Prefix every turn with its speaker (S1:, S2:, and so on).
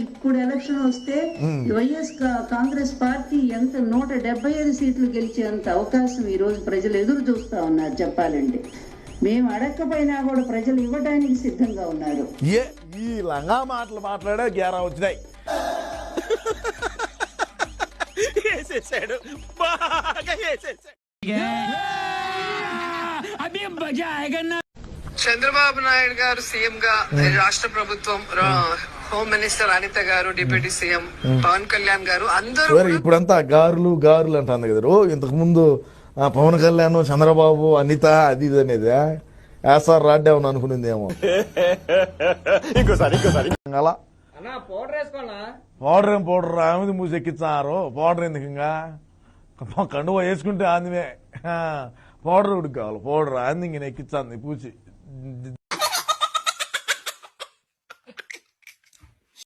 S1: ఇప్పుడు ఎలక్షన్ వస్తే YS Congress party ఎంత 175 సీట్లు గెలిచేంత అవకాశం ఈ రోజు ప్రజలు ఎదురు చూస్తా ఉన్నారు. చెప్పాలంటే మేము అడగకపోయినా కూడా ప్రజలు ఇవ్వడానికి సిద్ధంగా ఉన్నారు.
S2: ఈ లంగా మాటలు మాట్లాడే గేరా వచ్చినాయి.
S3: చంద్రబాబు నాయుడు గారు సీఎం గా, రాష్ట్ర ప్రభుత్వం, హోమ్ మినిస్టర్ అనిత గారు, డిప్యూటీ సీఎం పవన్ కళ్యాణ్ గారు అందరూ
S2: ఇప్పుడంతా గారులు అంటుంది కదా. ఇంతకు ముందు పవన్ కళ్యాణ్, చంద్రబాబు, అనిత అది ఇది అనేది యాసార్ రాడ్డే అని అనుకునిందేమో. ఇంకోసారి అలా పౌడర్ ఏం పౌడర్ ఆమెది మూసి ఎక్కించారు. పౌడర్ ఎందుకు ఇంకా కండువ వేసుకుంటే ఆందిమే పౌడర్ ఉడికి కావాలి. పౌడర్ ఆంది ఇంక ఎక్కించాంది పూచి.